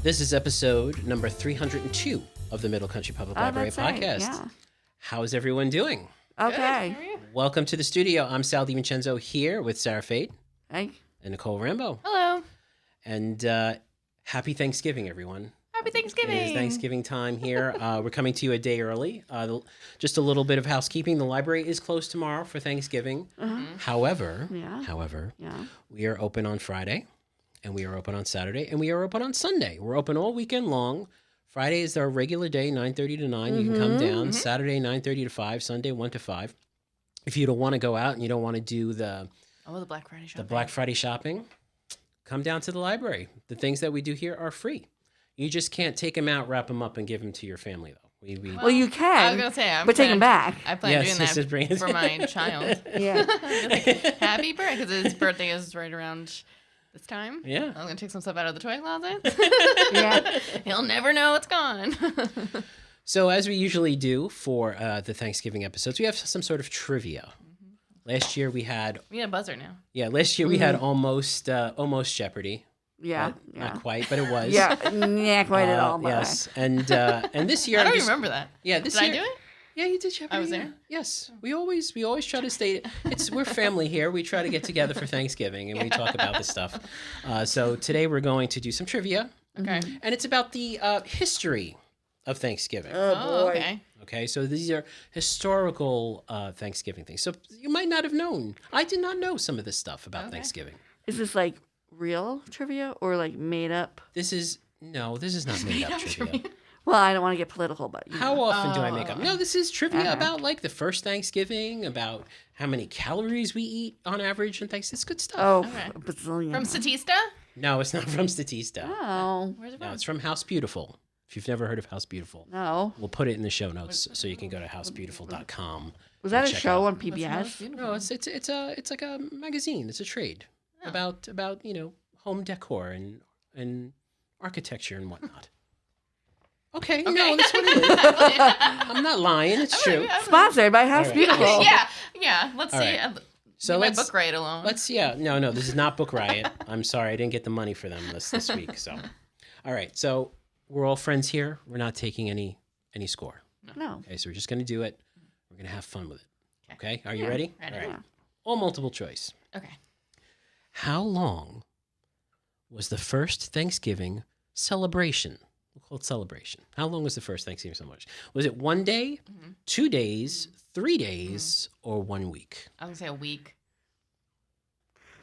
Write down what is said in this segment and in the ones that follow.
This is episode number 302 of the Middle Country Public Library that's right, podcast. yeah. How's everyone doing? Okay. Welcome to the studio. I'm Sal DiVincenzo here with Sarah Fate Hey. and Nicole Rambo. Hello. And happy Thanksgiving, everyone. Happy Thanksgiving. It is Thanksgiving time here. We're coming to you a day early. Just a little bit of housekeeping. The library is closed tomorrow for Thanksgiving. However, Yeah. we are open on Friday, and we are open on Saturday, and we are open on Sunday. We're open all weekend long. Friday is our regular day, 9:30 to 9. You can come down. Saturday, 9:30 to 5. Sunday, 1 to 5. If you don't want to go out and you don't want to do the Black Friday shopping. the Black Friday shopping, come down to the library. The things that we do here are free. You just can't take them out, wrap them up, and give them to your family, though. Well, you can. I was gonna say, but take them back. I plan Yes, on this is doing brilliant. that for my child. Yeah. Happy birthday, because his birthday is right around this time. Yeah. I'm gonna take some stuff out of the toy closet. Yeah. He'll never know it's gone. So as we usually do for the Thanksgiving episodes, we have some sort of trivia. Last year we had We need a buzzer now. we had almost Jeopardy. Yeah. Not quite, but it was. Yeah. Not quite at all. But Yes, and this year I don't I'm even just- remember that. Yeah, this Did year. I do it? Yeah, you did Jeopardy. I was yeah. there? Yes, we always try to stay. We're family here. We try to get together for Thanksgiving and we talk about this stuff. So today we're going to do some trivia, Okay. and it's about the history of Thanksgiving. Oh, boy. Okay. Okay, so these are historical Thanksgiving things. So you might not have known. I did not know some of this stuff about Thanksgiving. Is this like real trivia or like made up? This is not made up trivia. Well, I don't want to get political, but you How know. often do I make up? No, this is trivia Okay. about like the first Thanksgiving, about how many calories we eat on average and things. It's good stuff. Oh, Okay. a bazillion. From Statista? No, it's not from Statista. Oh, Where's it No, from? it's from House Beautiful. If you've never heard of House Beautiful, no. we'll put it in the show notes so you can go to housebeautiful.com. Was that a check show out- on PBS? No, it's like a magazine. It's a trade about home decor and architecture and whatnot. Okay, no, that's what it is. I'm not lying. It's true. Sponsored by House All right. Beautiful. Yeah. Let's All see. right. So Leave my let's book right alone. No, this is not Book Riot. I'm sorry, I didn't get the money for them this week. So, all right, so we're all friends here. We're not taking any score. No. Okay, so we're just gonna do it. We're gonna have fun with it. Okay, are you ready? Ready. All right. Yeah. All multiple choice. Okay. How long was the first Thanksgiving celebration? We'll call it celebration. How long was the first Thanksgiving celebration? Was it 1 day, 2 days, 3 days, or 1 week? I was gonna say a week.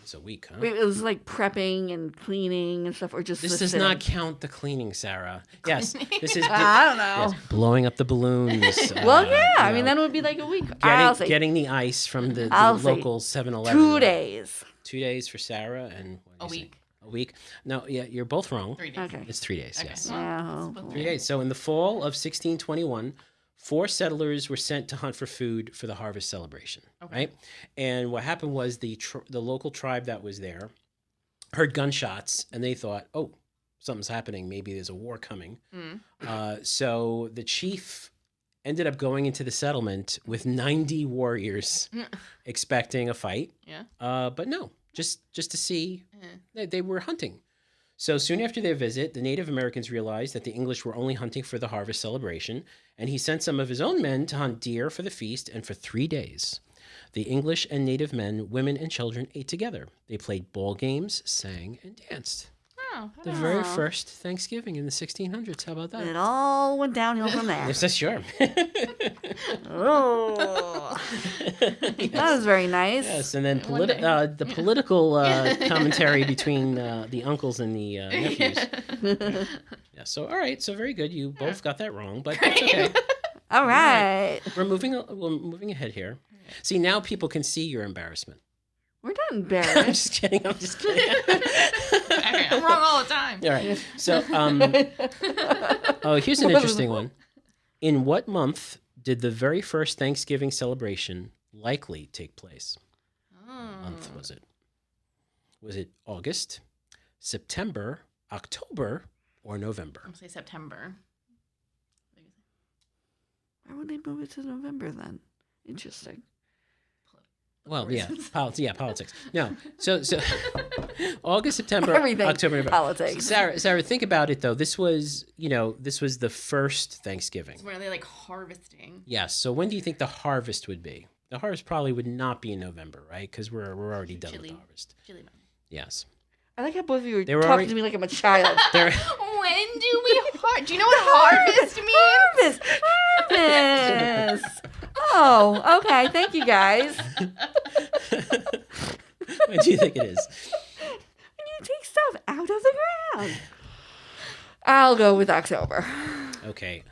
It's a week, huh? Wait, it was like prepping and cleaning and stuff, or just This the does sitting? not count the cleaning, Sarah. Yes, this is I don't know. yes, blowing up the balloons. Well, yeah. I you mean, know, then it would be like a week. I'll say getting the ice from the I'll say local 7-Eleven. 2 days. 2 days for Sarah and what do A you week. say? A week. No, yeah, you're both wrong. 3 days. Okay. It's 3 days. Okay. Yes. Yeah. 3 days. So in the fall of 1621, 4 settlers were sent to hunt for food for the harvest celebration. Right. And what happened was the local tribe that was there heard gunshots and they thought, oh, something's happening. Maybe there's a war coming. So the chief ended up going into the settlement with 90 warriors expecting a fight. Yeah. But no, just to see they were hunting. So soon after their visit, the Native Americans realized that the English were only hunting for the harvest celebration, and he sent some of his own men to hunt deer for the feast, and for 3 days. The English and Native men, women, and children ate together. They played ball games, sang, and danced. Oh, The very first Thanksgiving in the 1600s. How about that? It all went downhill from there. Yes, that's sure. Oh, that was very nice. Yes, and then One day. the political commentary between the uncles and the nephews. Yeah, so all right, so very good. You both got that wrong, but that's okay. All right. We're moving ahead here. See, now people can see your embarrassment. We're not I'm embarrassed. just kidding. I'm just kidding. Okay, I'm wrong all the time. All right. So, here's an interesting one. In what month did the very first Thanksgiving celebration likely take place? What month was it? Was it August, September, October, or November? I'm gonna say September. Why would they move it to November then? Interesting. Well, yeah, politics. No, so August, September, Everything October, November. politics. Sarah, think about it though. This was the first Thanksgiving. It's where they like harvesting. Yes. So when do you think the harvest would be? The harvest probably would not be in November, right? Because we're already done with the harvest. Chili bun. Yes. I like how both of you They are were talking already- to me like I'm a child. There. When do we do you know what harvest means? Harvest. Oh, okay. Thank you, guys. When do you think it is? When you take stuff out of the ground. I'll go with October. Okay.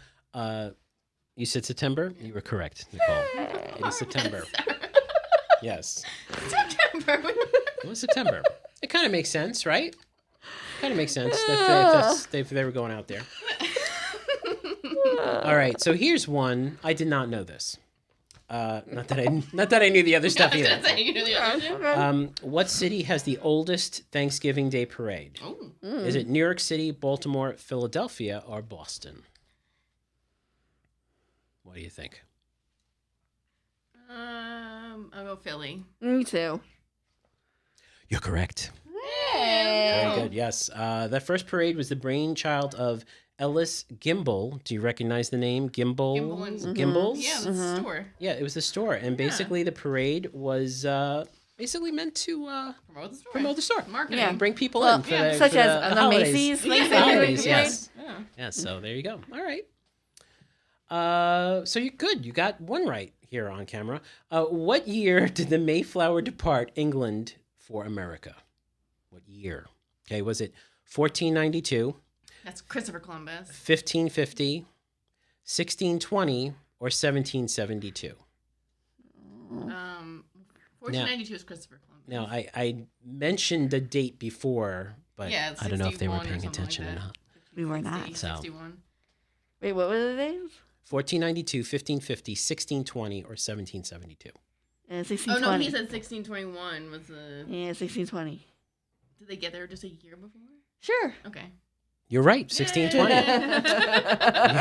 You said September. You were correct, Nicole. It is September. Yes. September. It was September. It kind of makes sense, right? Kind of makes sense. They were going out there. All right. So here's one. I did not know this. Not that I knew the other stuff either. What city has the oldest Thanksgiving Day parade? Oh. Is it New York City, Baltimore, Philadelphia, or Boston? What do you think? I'll go Philly. Me too. You're correct. Hey. Very good. Yes. That first parade was the brainchild of Ellis Gimbel. Do you recognize the name Gimbel? Gimbel and- Gimbels? Yeah, that's a store. Yeah, it was the store, and basically the parade was basically meant to Promote the store. Marketing. Yeah. bring people Well, in, for yeah, the, such for as the holidays. Macy's Yeah, things the they do holidays, every yes. Yeah. Yeah, so there you go. All right. So you're good. You got one right here on camera. What year did the Mayflower depart England for America? What year? Okay, was it 1492, That's Christopher Columbus. 1550, 1620, or 1772? 1492 is Christopher Columbus. Now, I mentioned the date before, but Yeah, it's I don't know if they were 61 or paying something like attention or that. not. We were not. So. 61. Wait, what were the names? 1492, 1550, 1620, or 1772? 1620. Oh no, he said 1621 was the. Yeah, 1620. Did they get there just a year before? Sure. Okay. You're right, 1620.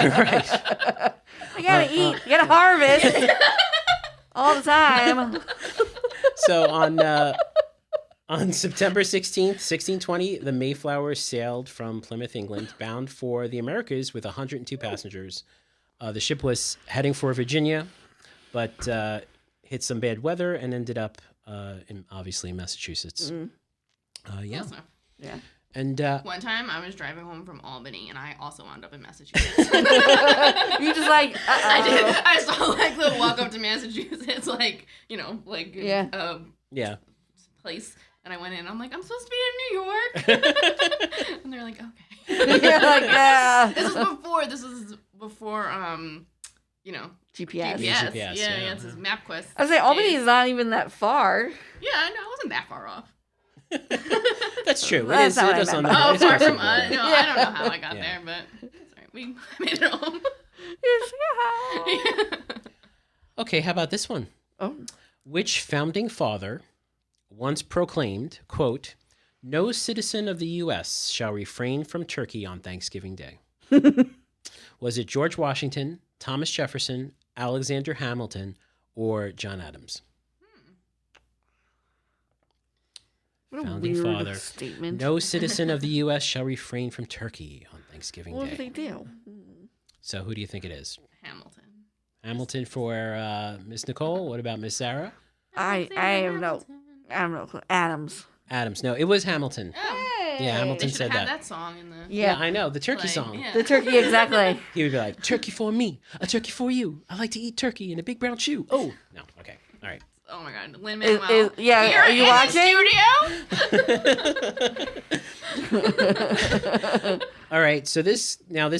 You're right. You gotta eat. You gotta harvest. All the time. So on September 16th, 1620, the Mayflower sailed from Plymouth, England, bound for the Americas with 102 passengers. The ship was heading for Virginia, but hit some bad weather and ended up obviously in Massachusetts. Yeah. Close enough. Yeah. And One time I was driving home from Albany and I also wound up in Massachusetts. You just like, I did. I saw like the walk up to Massachusetts, like, Yeah. yeah. place. And I went in. I'm like, I'm supposed to be in New York. And they're like, okay. You're like, yeah. This was before, GPS. GPS. GPS, Yeah, yeah. it's his MapQuest. I was like, Albany days. is not even that far. Yeah, I know. I wasn't that far off. That's true. That's not what I is on meant. the- Oh, it's far across the from border. no, I don't know how I got Yeah. there, but sorry, we made it home. Yes, yeah. Okay, how about this one? Oh. Which founding father once proclaimed, quote, "No citizen of the U.S. shall refrain from turkey on Thanksgiving Day"? Was it George Washington, Thomas Jefferson, Alexander Hamilton, or John Adams? What a Founding weird father. statement. No citizen of the U.S. shall refrain from turkey on Thanksgiving What did they Day. do? So who do you think it is? Hamilton. Hamilton for Miss Nicole. What about Miss Sarah? I have no clue. Adams. Adams. No, it was Hamilton. Oh, Yeah, Hamilton they should said have had that. that song in the. Yeah, Yeah. I know the turkey like, song. yeah. The turkey, exactly. He would be like, "Turkey for me, a turkey for you. I like to eat turkey in a big brown shoe." Oh no, okay, all right. Oh my God, Lin Is- Manuel. yeah, You're are you in watching? the studio. All right, so this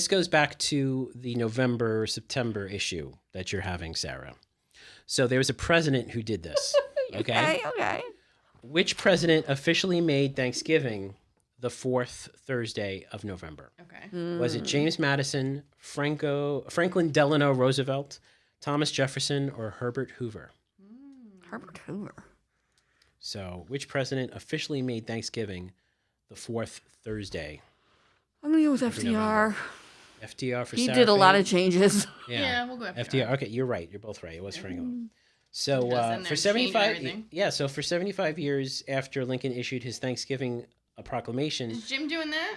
goes back to the November September issue that you're having, Sarah. So there was a president who did this. Okay, Okay. which president officially made Thanksgiving the fourth Thursday of November? Okay. Was it James Madison, Franklin Delano Roosevelt, Thomas Jefferson, or Herbert Hoover? Herbert Hoover. So, which president officially made Thanksgiving the fourth Thursday? I'm gonna go with Every FDR. FDR for He Sarah did a lot Fane? of changes. Yeah, we'll go after FDR. Okay, you're right. You're both right. It was Franklin. So Just in there for change 75, everything. yeah. So for 75 years after Lincoln issued his Thanksgiving proclamation, Is Jim doing that?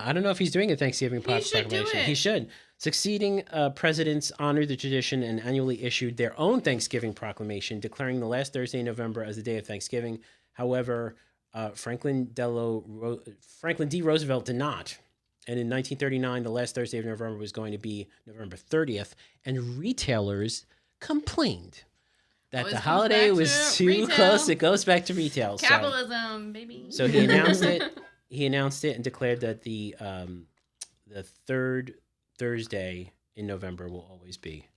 I don't know if he's doing a Thanksgiving He should do proclamation. it. He should. Succeeding presidents honored the tradition and annually issued their own Thanksgiving proclamation, declaring the last Thursday in November as the day of Thanksgiving. However, Franklin D. Roosevelt did not. And in 1939, the last Thursday of November was going to be November 30th, and retailers complained that Always the comes holiday back was to too retail. close. It goes back to retail. Capitalism, baby. So he announced it. He announced it and declared that the third Thursday in November will always be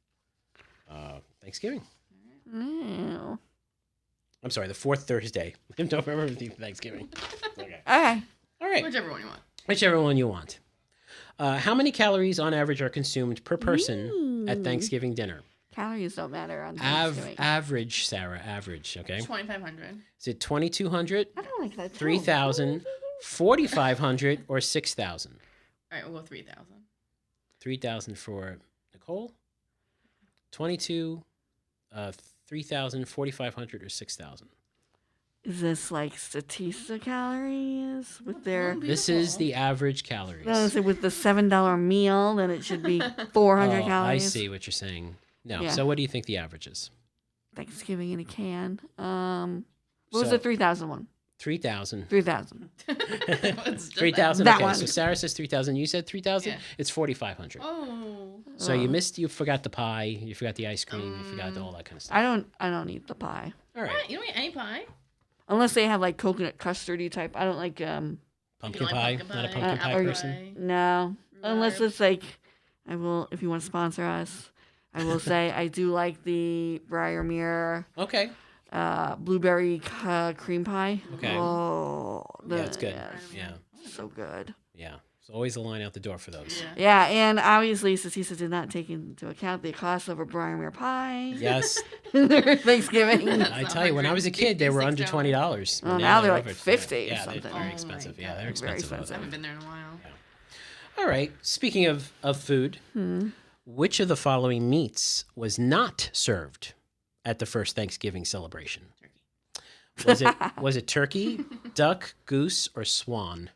Thanksgiving. No. I'm sorry, the fourth Thursday in November will be Thanksgiving. Okay. Okay. All right. Whichever one you want. Whichever one you want. How many calories on average are consumed per person at Thanksgiving dinner? Calories don't matter on Thanksgiving. Average, Sarah. Average. Okay. 2,500. Is it 2,200, I don't like that. 3,000, 4,500, or 6,000? All right, we'll go 3,000. 3,000 for Nicole. 22, 3,000, 4,500, or 6,000. Is this like Statista calories with their? This is the average calories. No, is it with the $7 meal? Then it should be 400 Oh, I calories. see what you're saying. No. Yeah. So what do you think the average is? Thanksgiving in a can. What was So- the 3,000 one? 3,000. 3,000. It's just 3,000. That Okay, one. so Sarah says 3,000. You said 3,000? Yeah. It's 4,500. Oh. So you forgot the pie, you forgot the ice cream, you forgot all that kind of stuff. I don't eat the pie All right. What? You don't eat any pie? unless they have like coconut custardy type. I don't like Pumpkin You don't pie? like pumpkin Not a pie? pumpkin pie Or- person? no. Unless Rhubarb. it's like I will if you want to sponsor us. I will say I do like the Briarmere Okay. blueberry cream pie. Okay. Oh, Yeah, it's good. yes, Yeah. so good. Yeah. It's always a line out the door for those. Yeah. Yeah, and obviously Statista did not take into account the cost of a Briarmere pie. Yes. During Thanksgiving. I tell you, when I was a kid, they were under $156. $20. Well, now they're like over- 50 or Yeah, they're something. very Oh expensive. my Yeah, God. they're Very expensive. expensive. I haven't been there in a while. All right. Speaking of food, which of the following meats was not served at the first Thanksgiving celebration? Was it turkey, duck, goose, or swan?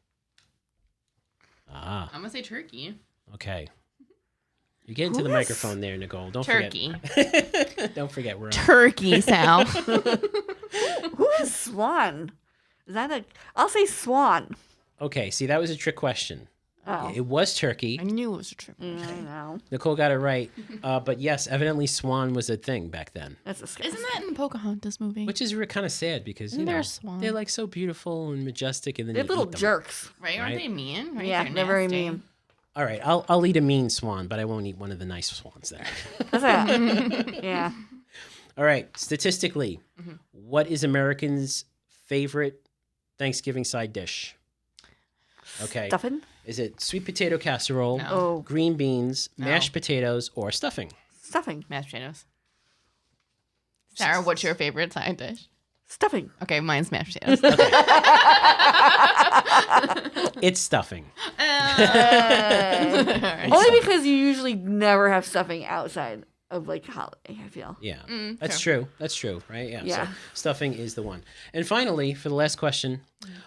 Ah, I'm going to say turkey. okay. You get into the Who is- microphone there, Nicole. Don't Turkey. forget. Don't forget we're on. Turkey, Sal. Who is Swan? Is that a? I'll say Swan. Okay, see, that was a trick question. Oh, It was turkey. I knew it was a trick. I know. Nicole got it right. But yes, evidently swan was a thing back then. That's disgusting. Isn't that in the Pocahontas movie? Which is kind of sad because, you Isn't there know, a swan? they're like so beautiful and majestic and then They're you little eat them. jerks. Right? Aren't Right? they mean? Right? Yeah, they're very nasty. mean. All right, I'll eat a mean swan, but I won't eat one of the nice swans there. That's a, yeah. All right, statistically, what is Americans' favorite Thanksgiving side dish? Okay, Stuffing. is it sweet potato casserole, No. Oh, green beans, No. mashed potatoes, or stuffing? stuffing. Mashed potatoes. Sarah, what's your favorite side dish? Stuffing. Okay, mine's mashed potatoes. It's stuffing. Alright. Only because you usually never have stuffing outside of like holiday. I feel. Yeah, Mm, that's true. That's true, right? Yeah. Yeah. So stuffing is the one. And finally, for the last question,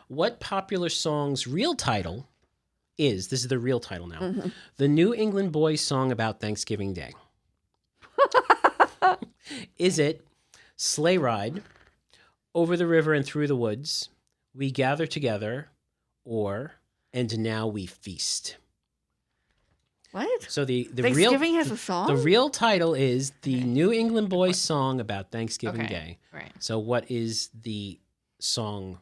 what popular song's real title is? This is the real title now. The New England Boys song about Thanksgiving Day. Is it Sleigh Ride, Over the River and Through the Woods, We Gather Together, or And Now We Feast? What? So the Thanksgiving real has a song. the real title is the New England Boys song about Thanksgiving Okay. Day. Right. So what is the song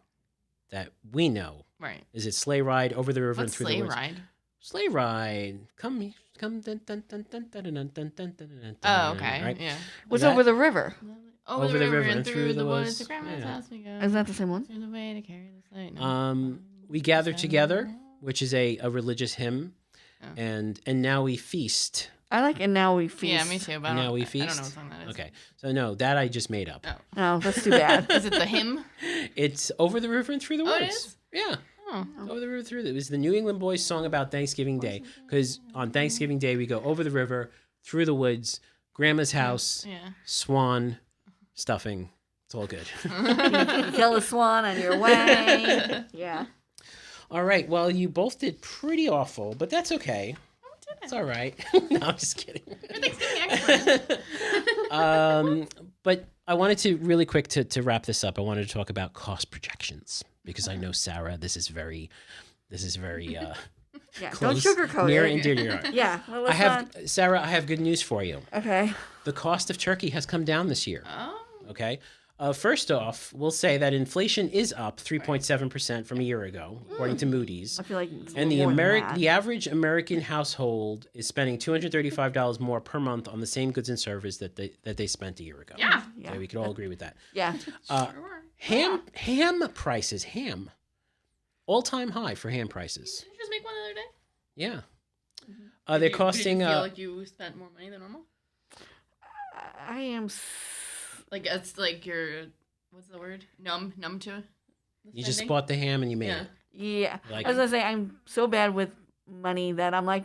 that we know? Right. Is it Sleigh Ride, Over the River and What's Through sleigh the Woods? ride? Sleigh Ride. Come dun, dun, dun, dun, dun, dun, dun, dun, dun, dun, Oh, dun, okay. Right? Yeah. What's that- over the river? Over, the river and through the woods. To grandma's Yeah. house we go. Isn't that the same one? Through the way to carry the sleigh. No. We Gather Together, which is a religious hymn, Oh. and Now We Feast. I like And Now We Feast. Yeah, me too. But I Now don't, We I don't know Feast? what song that is. Okay, so no, that I just made up. Oh. No, that's too bad. Is it the hymn? It's Over the River and Through the Oh, Woods. it is? Yeah. Oh. Over the river through. It was the New England Boys song about Thanksgiving Day. Because on Thanksgiving Day we go over the river, through the woods, Grandma's house, Yeah. Swan, stuffing. It's all good. You kill the swan on your way. Yeah. All right. Well, you both did pretty awful, but that's okay. It's all right. No, I'm just kidding. You're Thanksgiving expert. But I wanted to really quick to wrap this up. I wanted to talk about cost projections because I know Sarah, this is very Yeah. close, Don't sugarcoat near it. and dear to your heart. Yeah. Well, I have Sarah. I have good news for you. Okay. The cost of turkey has come down this year. Oh. Okay. First off, we'll say that inflation is up 3.7% from a year ago, according to Moody's. I feel like it's And the more than that. the average American household is spending $235 more per month on the same goods and service that they spent a year ago. Yeah. Yeah. Okay, we could all agree with that. Yeah. Sure. Ham prices, all-time high for ham prices. Did you just make one the other day? Yeah. Did They're you- costing. Did you feel like you spent more money than normal? I am. Like it's like you're what's the word? Numb to. the You just spending? bought the ham and you made Yeah. it. Yeah. Like- I was gonna say I'm so bad with money that I'm like,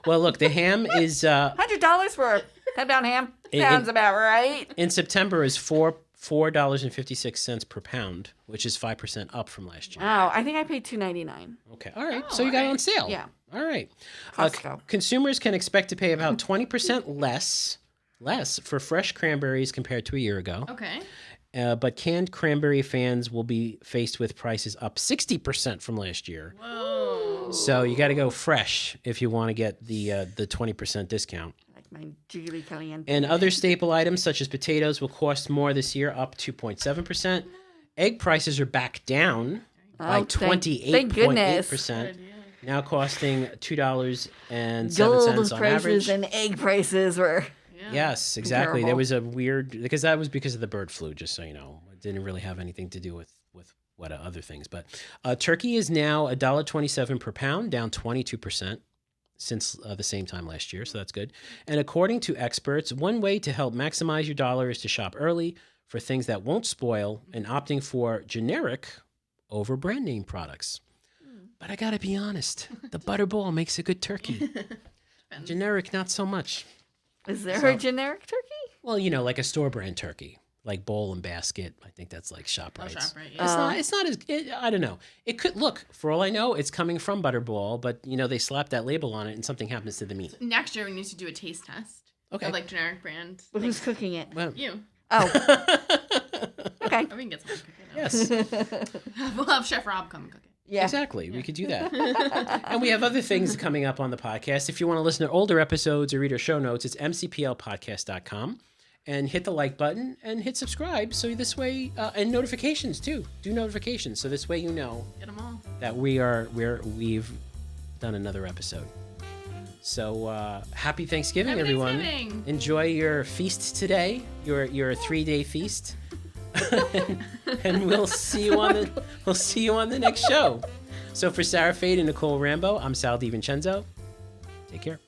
Well, look, the ham is $100 for a 10-pound ham sounds about right. in September is $4.56 per pound, which is 5% up from last year. Oh, I think I paid $2.99. Okay, all right. Oh, So you got it all on right. sale. Yeah. All right. Costco. Consumers can expect to pay about 20% less for fresh cranberries compared to a year ago. Okay. But canned cranberry fans will be faced with prices up 60% from last year. Whoa. So you got to go fresh if you want to get the 20% discount. Like my Jiggly Caliente. And other staple items such as potatoes will cost more this year, up 2.7%. Egg prices are back down by Thank goodness. 28%, now costing $2.07 Gold on prices average. and egg prices were. Yeah. Yes, exactly. There Comparable. was a weird because that was because of the bird flu. Just so you know, it didn't really have anything to do with what other things. But turkey is now $1.27 per pound, down 22% since the same time last year. So that's good. And according to experts, one way to help maximize your dollar is to shop early for things that won't spoil and opting for generic over brand name products. But I gotta be honest, the Butterball makes a good turkey. Generic, not so much. Is there So- a generic turkey? Well, you know, like a store brand turkey, like Bowl and Basket. I think that's like ShopRite's. Oh, ShopRite, It's yeah. not. It's not as. I don't know. It could look. For all I know, it's coming from Butterball, but you know they slap that label on it, and something happens to the meat. Next year we need to do a taste test. Okay. Of like generic brand. But who's cooking it? Well, You. Oh, okay. We can get someone to cook it. yes, We'll have Chef Rob come and cook it. Yeah. exactly. We could do that. And we have other things coming up on the podcast. If you want to listen to older episodes or read our show notes, it's mcplpodcast.com. And hit the like button and hit subscribe. So this way, and notifications too. Do notifications. So this way you know Get them all. that we've done another episode. So happy Thanksgiving, Happy everyone! Thanksgiving. Enjoy your feast today, your 3-day feast, and we'll see you on the next show. So for Sarah Fade and Nicole Rambo, I'm Sal DiVincenzo. Take care.